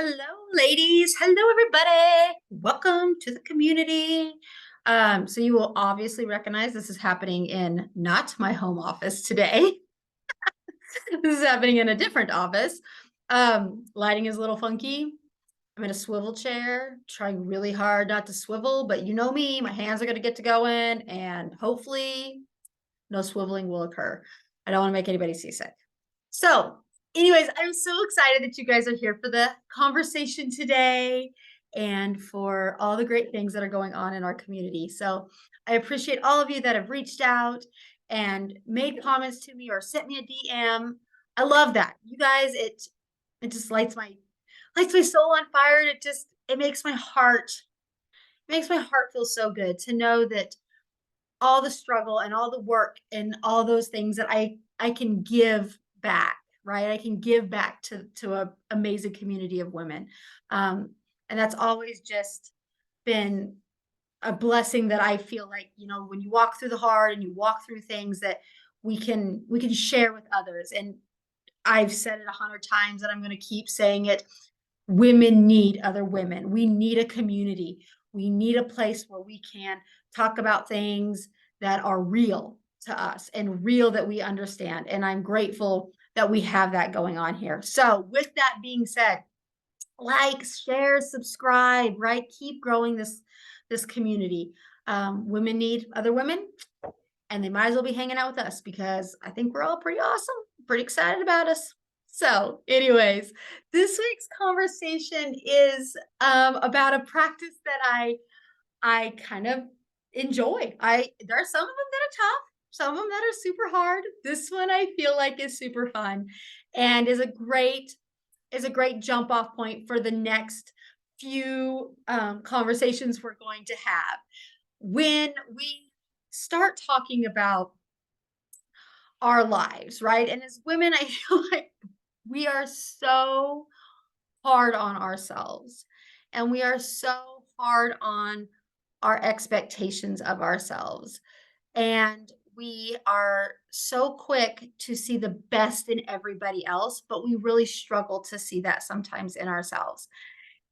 Hello, ladies. Hello, everybody. Welcome to the community. So you will obviously recognize this is happening in not my home office today. This is happening in a different office. Lighting is a little funky. I'm in a swivel chair, trying really hard not to swivel, but you know me, my hands are going to get to going, and hopefully no swiveling will occur. I don't want to make anybody seasick. So, anyways, I'm so excited that you guys are here for the conversation today and for all the great things that are going on in our community. So, I appreciate all of you that have reached out and made comments to me or sent me a DM. I love that. You guys, it just lights my soul on fire. It makes my heart feel so good to know that all the struggle and all the work and all those things that I can give back, right? I can give back to a amazing community of women. And that's always just been a blessing that I feel like, when you walk through the hard and you walk through things that we can share with others. And I've said it 100 times and I'm going to keep saying it. Women need other women. We need a community. We need a place where we can talk about things that are real to us and real that we understand. And I'm grateful that we have that going on here. So, with that being said, like, share, subscribe, right? Keep growing this community. Women need other women, and they might as well be hanging out with us because I think we're all pretty awesome, pretty excited about us. So, anyways, this week's conversation is about a practice that I kind of enjoy. I There are some of them that are tough, some of them that are super hard. This one I feel like is super fun and is a great jump off point for the next few conversations we're going to have. When we start talking about our lives, right? And as women, I feel like we are so hard on ourselves and we are so hard on our expectations of ourselves. And we are so quick to see the best in everybody else, but we really struggle to see that sometimes in ourselves.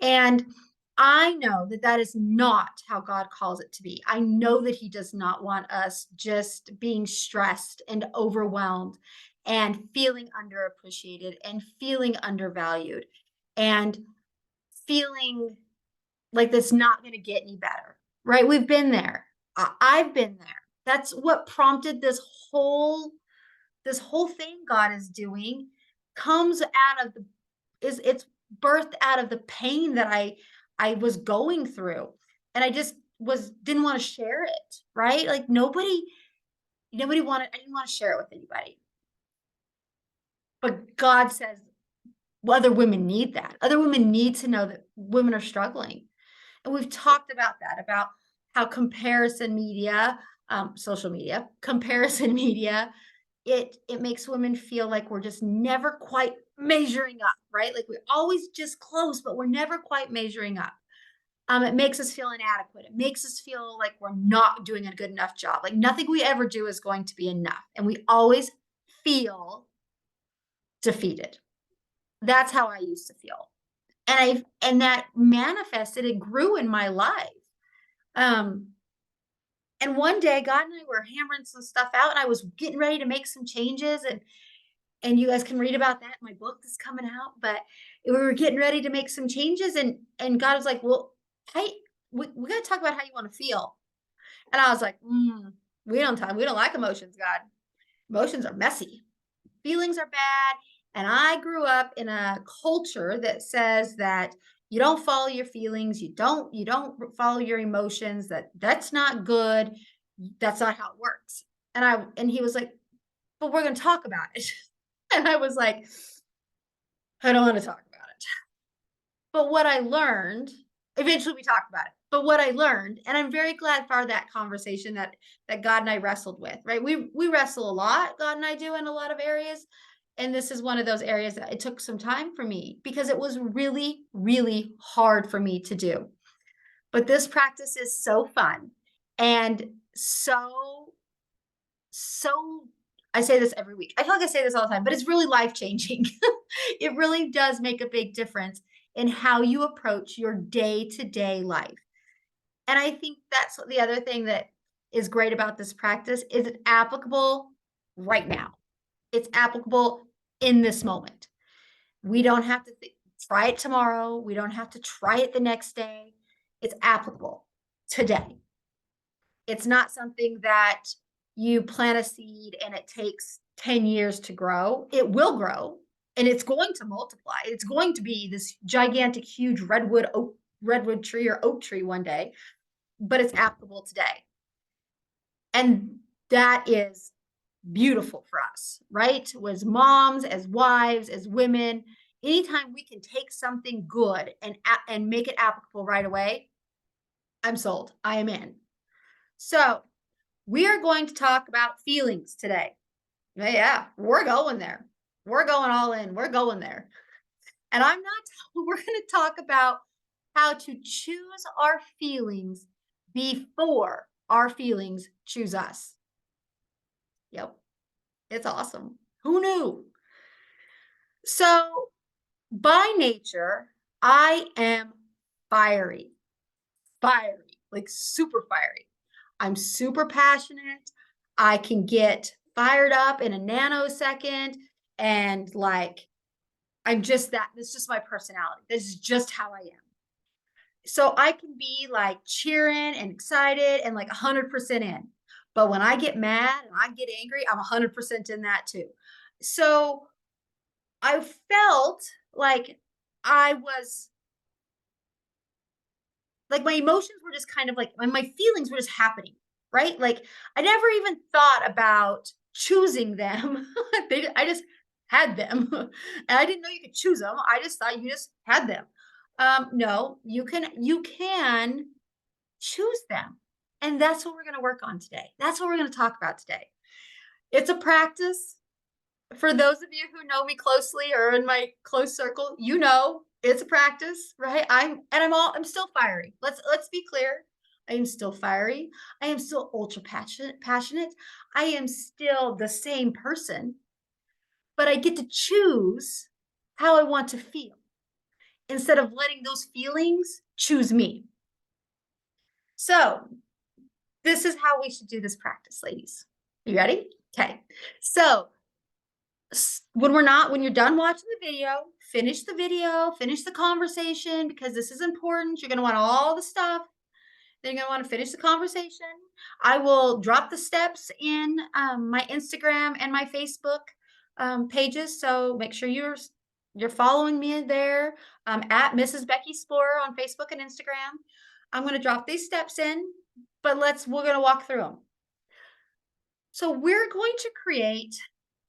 And I know that that is not how God calls it to be. I know that He does not want us just being stressed and overwhelmed and feeling underappreciated and feeling undervalued and feeling like that's not going to get any better, right? We've been there. I've been there. That's what prompted this whole thing God is doing comes out of the is it's birthed out of the pain that I was going through. And I just was didn't want to share it, right? Like nobody wanted I didn't want to share it with anybody. But God says, well, other women need that. Other women need to know that women are struggling. And we've talked about that, about how comparison media, social media, comparison media, it makes women feel like we're just never quite measuring up, right? Like we're always just close, but we're never quite measuring up. It makes us feel inadequate. It makes us feel like we're not doing a good enough job. Like nothing we ever do is going to be enough. And we always feel defeated. That's how I used to feel. And that manifested, it grew in my life. Um, and one day God and I were hammering some stuff out and I was getting ready to make some changes and you guys can read about that in my book that's coming out, but we were getting ready to make some changes and God was like, well, hey, we got to talk about how you want to feel. And I was like, we don't like emotions, God. Emotions are messy. Feelings are bad. And I grew up in a culture that says that you don't follow your feelings, you don't follow your emotions, that's not good. That's not how it works. And he was like, but we're going to talk about it. And I was like, I don't want to talk about it. But what I learned, eventually we talked about it. But what I learned, and I'm very glad for that conversation that God and I wrestled with, right? We wrestle a lot, God and I do in a lot of areas. And this is one of those areas that it took some time for me because it was really, really hard for me to do. But this practice is so fun and so I say this every week. I feel like I say this all the time, but it's really life changing. It really does make a big difference in how you approach your day-to-day life. And I think that's the other thing that is great about this practice is it's applicable right now. It's applicable in this moment. We don't have to try it tomorrow. We don't have to try it the next day. It's applicable today. It's not something that you plant a seed and it takes 10 years to grow. It will grow and it's going to multiply. It's going to be this gigantic, huge redwood tree or oak tree one day, but it's applicable today. And that is beautiful for us, right? As moms, as wives, as women, anytime we can take something good and make it applicable right away, I'm sold. I am in. So we are going to talk about feelings today. Yeah, we're going there. We're going all in. We're going there. And we're going to talk about how to choose our feelings before our feelings choose us. Yep. It's awesome. Who knew? So by nature, I am fiery, like super fiery. I'm super passionate. I can get fired up in a nanosecond and like, I'm just that. This is just my personality. This is just how I am. So I can be like cheering and excited and like 100% in. But when I get mad and I get angry, I'm 100% in that too. So I felt like I was like my emotions were just kind of like my feelings were just happening, right? Like I never even thought about choosing them. I just had them. And I didn't know you could choose them. I just thought you just had them. No, you can choose them. And that's what we're going to work on today. That's what we're going to talk about today. It's a practice. For those of you who know me closely or in my close circle, you know it's a practice, right? I'm still fiery. Let's be clear. I am still fiery. I am still ultra passionate. I am still the same person, but I get to choose how I want to feel instead of letting those feelings choose me. So, this is how we should do this practice, ladies. You ready? Okay. So, when you're done watching the video, finish the conversation because this is important. You're going to want all the stuff. Then you're going to want to finish the conversation. I will drop the steps in my Instagram and my Facebook pages. So make sure you're following me there at Mrs. Becky Spore on Facebook and Instagram. I'm going to drop these steps in, but we're going to walk through them. So we're going to create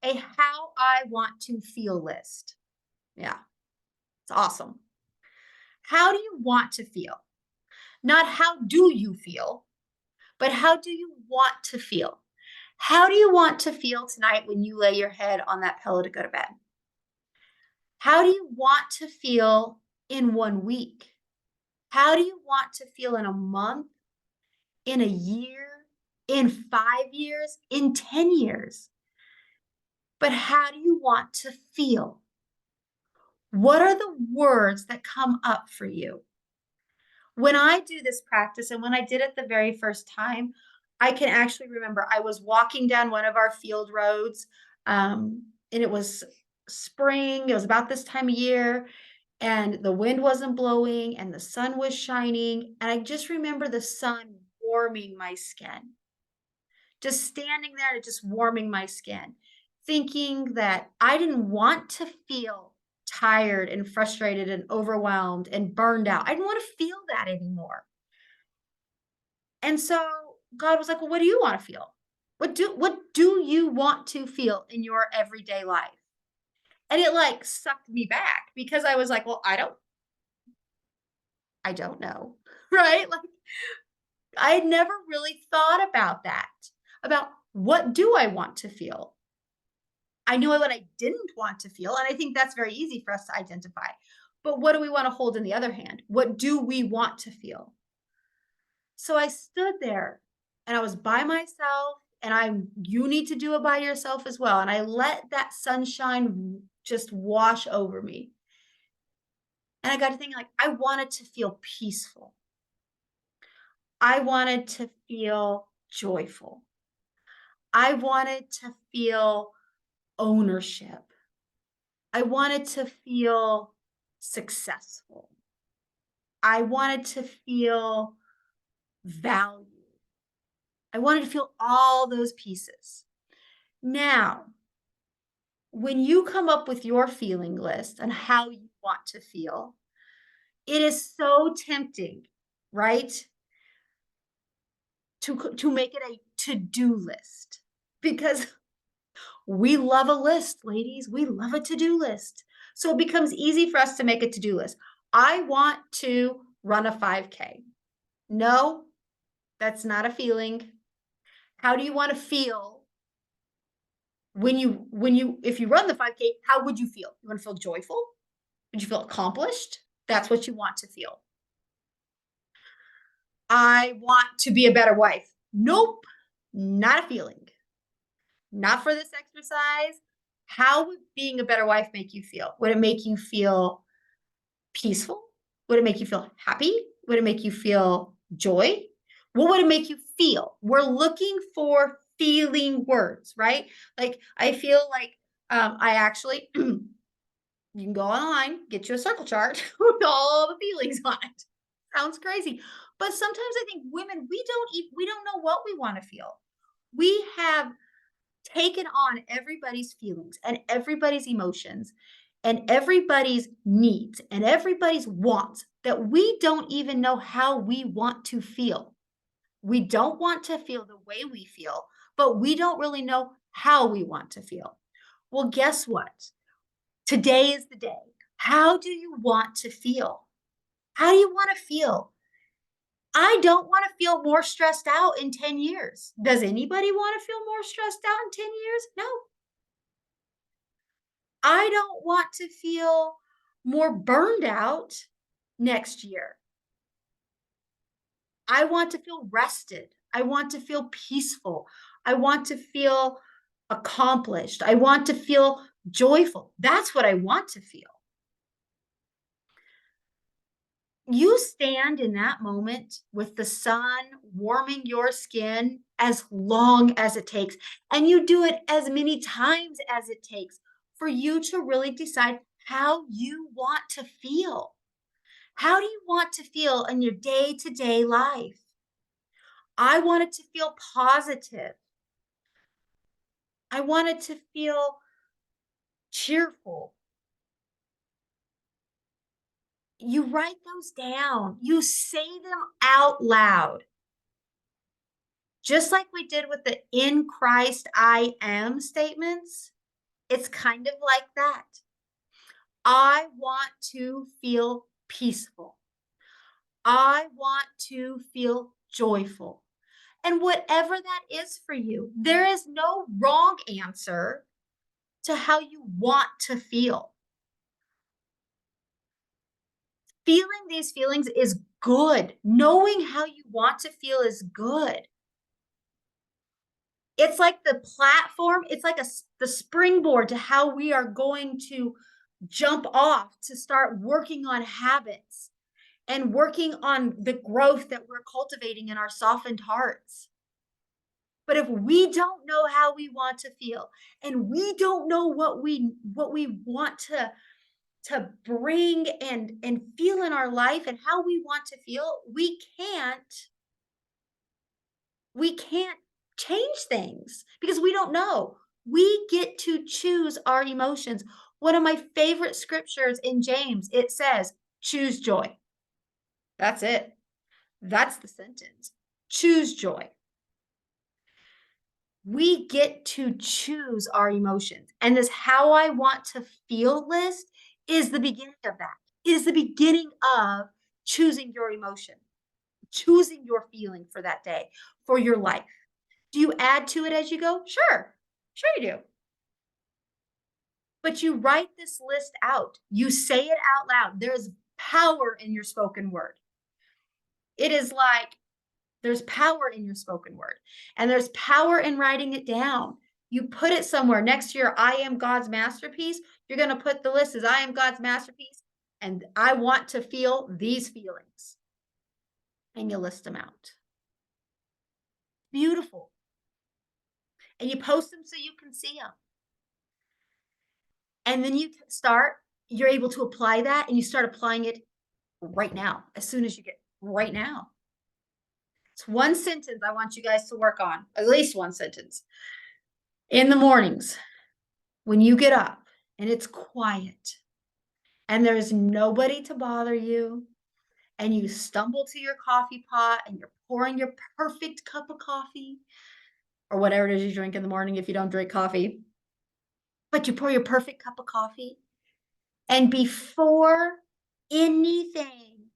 a how I want to feel list. Yeah, it's awesome. How do you want to feel? Not how do you feel, but how do you want to feel? How do you want to feel tonight when you lay your head on that pillow to go to bed? How do you want to feel in 1 week? How do you want to feel in a month, in a year, in 5 years, in 10 years? But how do you want to feel? What are the words that come up for you? When I do this practice, and when I did it the very first time, I can actually remember I was walking down one of our field roads, and it was spring. It was about this time of year, and the wind wasn't blowing, and the sun was shining. And I just remember the sun warming my skin, just standing there and just warming my skin, thinking that I didn't want to feel tired and frustrated and overwhelmed and burned out. I didn't want to feel that anymore. And so God was like, well, what do you want to feel? What do you want to feel in your everyday life? And it like sucked me back because I was like, well, I don't know. Right? Like I had never really thought about that, about what do I want to feel? I knew what I didn't want to feel. And I think that's very easy for us to identify. But what do we want to hold in the other hand? What do we want to feel? So I stood there and I was by myself, and you need to do it by yourself as well. And I let that sunshine just wash over me. And I got to thinking, like, I wanted to feel peaceful. I wanted to feel joyful. I wanted to feel ownership. I wanted to feel successful. I wanted to feel valued. I wanted to feel all those pieces. Now, when you come up with your feeling list and how you want to feel, it is so tempting, right? To make it a to-do list because we love a list, ladies. We love a to-do list. So it becomes easy for us to make a to-do list. I want to run a 5K. No, that's not a feeling. How do you want to feel if you run the 5K, how would you feel? You want to feel joyful? Would you feel accomplished? That's what you want to feel. I want to be a better wife. Nope, not a feeling. Not for this exercise. How would being a better wife make you feel? Would it make you feel peaceful? Would it make you feel happy? Would it make you feel joy? What would it make you feel? We're looking for feeling words, right? Like I feel like I actually you can go online, get you a circle chart with all the feelings on it. Sounds crazy. But sometimes I think women, we don't know what we want to feel. We have taken on everybody's feelings and everybody's emotions and everybody's needs and everybody's wants that we don't even know how we want to feel. We don't want to feel the way we feel, but we don't really know how we want to feel. Well, guess what? Today is the day. How do you want to feel? How do you want to feel? I don't want to feel more stressed out in 10 years. Does anybody want to feel more stressed out in 10 years? No. I don't want to feel more burned out next year. I want to feel rested. I want to feel peaceful. I want to feel accomplished. I want to feel joyful. That's what I want to feel. You stand in that moment with the sun warming your skin as long as it takes, and you do it as many times as it takes for you to really decide how you want to feel. How do you want to feel in your day to day life? I wanted to feel positive. I wanted to feel cheerful. You write those down, you say them out loud. Just like we did with the in Christ I am statements, it's kind of like that. I want to feel peaceful. I want to feel joyful. And whatever that is for you, there is no wrong answer to how you want to feel. Feeling these feelings is good. Knowing how you want to feel is good. It's like the platform, it's like the springboard to how we are going to jump off to start working on habits and working on the growth that we're cultivating in our softened hearts. But if we don't know how we want to feel and we don't know what we want to bring and feel in our life and how we want to feel, we can't change things because we don't know. We get to choose our emotions. One of my favorite scriptures in James, it says, choose joy. That's it. That's the sentence. Choose joy. We get to choose our emotions. And this how I want to feel list is the beginning of that. It is the beginning of choosing your emotion, choosing your feeling for that day, for your life. Do you add to it as you go? Sure. Sure you do. But you write this list out. You say it out loud. There's power in your spoken word. It is like there's power in your spoken word, and there's power in writing it down. You put it somewhere next to your I am God's masterpiece. You're going to put the list as I am God's masterpiece. And I want to feel these feelings. And you list them out. Beautiful. And you post them so you can see them. And then you're able to apply that, and you start applying it right now, as soon as you get right now. It's one sentence I want you guys to work on, at least one sentence. In the mornings, when you get up and it's quiet and there's nobody to bother you, and you stumble to your coffee pot and you're pouring your perfect cup of coffee, or whatever it is you drink in the morning if you don't drink coffee, but you pour your perfect cup of coffee, and before anything,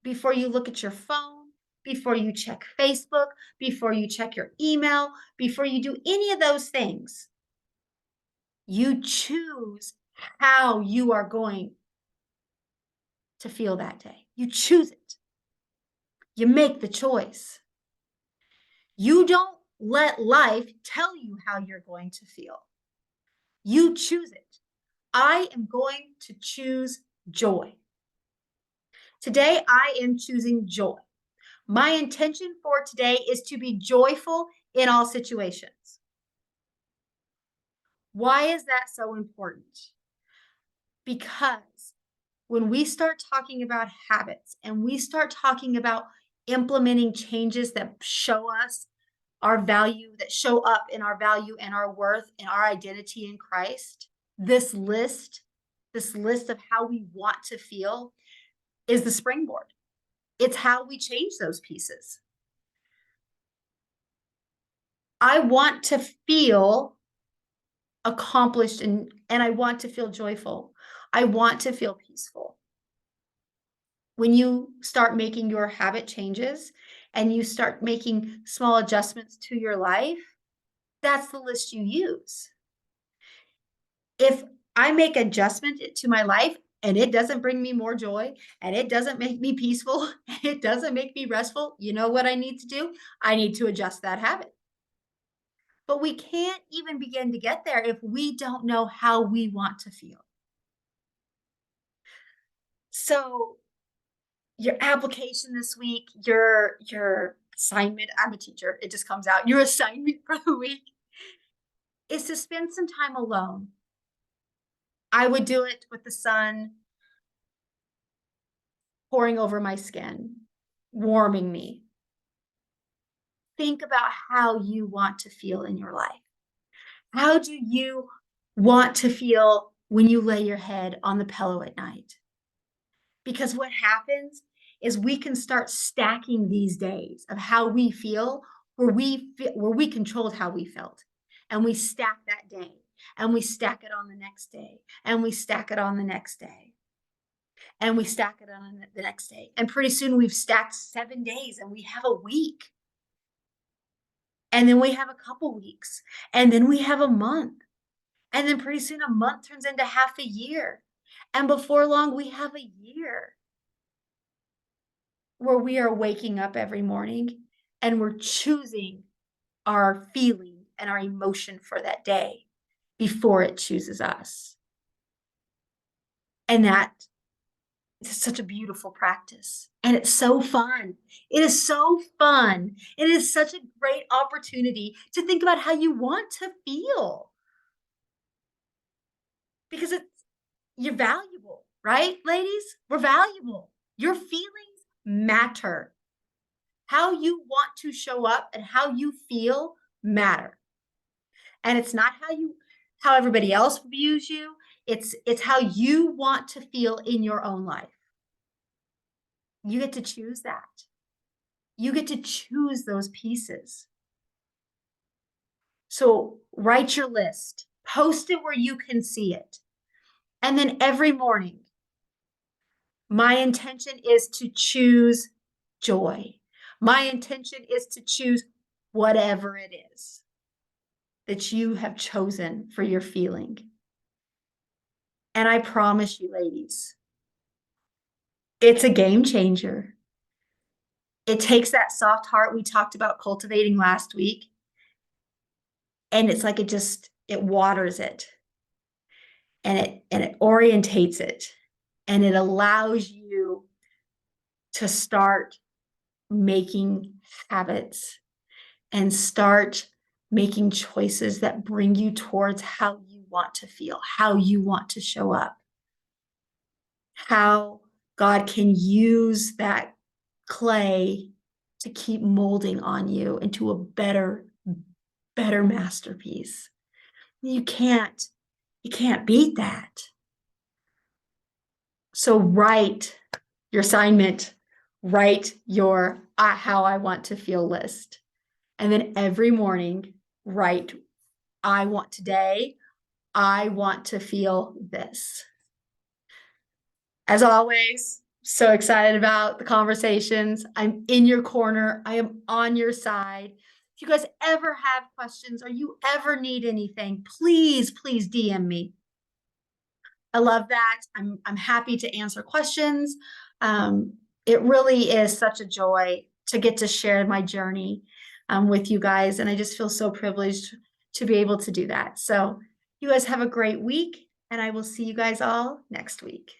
before you look at your phone, before you check Facebook, before you check your email, before you do any of those things, you choose how you are going to feel that day. You choose it. You make the choice. You don't let life tell you how you're going to feel. You choose it. I am going to choose joy. Today, I am choosing joy. My intention for today is to be joyful in all situations. Why is that so important? Because when we start talking about habits and we start talking about implementing changes that show us our value, that show up in our value and our worth and our identity in Christ, this list of how we want to feel is the springboard. It's how we change those pieces. I want to feel accomplished and I want to feel joyful. I want to feel peaceful. When you start making your habit changes and you start making small adjustments to your life, that's the list you use. If I make adjustment to my life and it doesn't bring me more joy and it doesn't make me peaceful, it doesn't make me restful, you know what I need to do? I need to adjust that habit. But we can't even begin to get there if we don't know how we want to feel. So your application this week, your assignment, I'm a teacher, it just comes out, your assignment for the week is to spend some time alone. I would do it with the sun pouring over my skin, warming me. Think about how you want to feel in your life. How do you want to feel when you lay your head on the pillow at night? Because what happens is we can start stacking these days of how we feel where we controlled how we felt. And we stack that day, and we stack it on the next day, and we stack it on the next day, and we stack it on the next day. And pretty soon we've stacked 7 days and we have a week. And then we have a couple weeks, and then we have a month. And then pretty soon a month turns into half a year. And before long, we have a year where we are waking up every morning and we're choosing our feeling and our emotion for that day before it chooses us. And that is such a beautiful practice. And it's so fun. It is so fun. It is such a great opportunity to think about how you want to feel. Because you're valuable, right, ladies? We're valuable. Your feelings matter. How you want to show up and how you feel matter. And it's not how everybody else views you. It's how you want to feel in your own life. You get to choose that. You get to choose those pieces. So write your list, post it where you can see it. And then every morning, my intention is to choose joy. My intention is to choose whatever it is that you have chosen for your feeling. And I promise you, ladies, it's a game changer. It takes that soft heart we talked about cultivating last week, and it's like it waters it, and it orientates it, and it allows you to start making habits and start making choices that bring you towards how you want to feel, how you want to show up, how God can use that clay to keep molding on you into a better masterpiece. You can't beat that. So write your assignment, write your how I want to feel list. And then every morning, write, I want to feel this. As always, so excited about the conversations. I'm in your corner. I am on your side. If you guys ever have questions or you ever need anything, please DM me. I love that. I'm happy to answer questions. It really is such a joy to get to share my journey with you guys, and I just feel so privileged to be able to do that. So you guys have a great week, and I will see you guys all next week.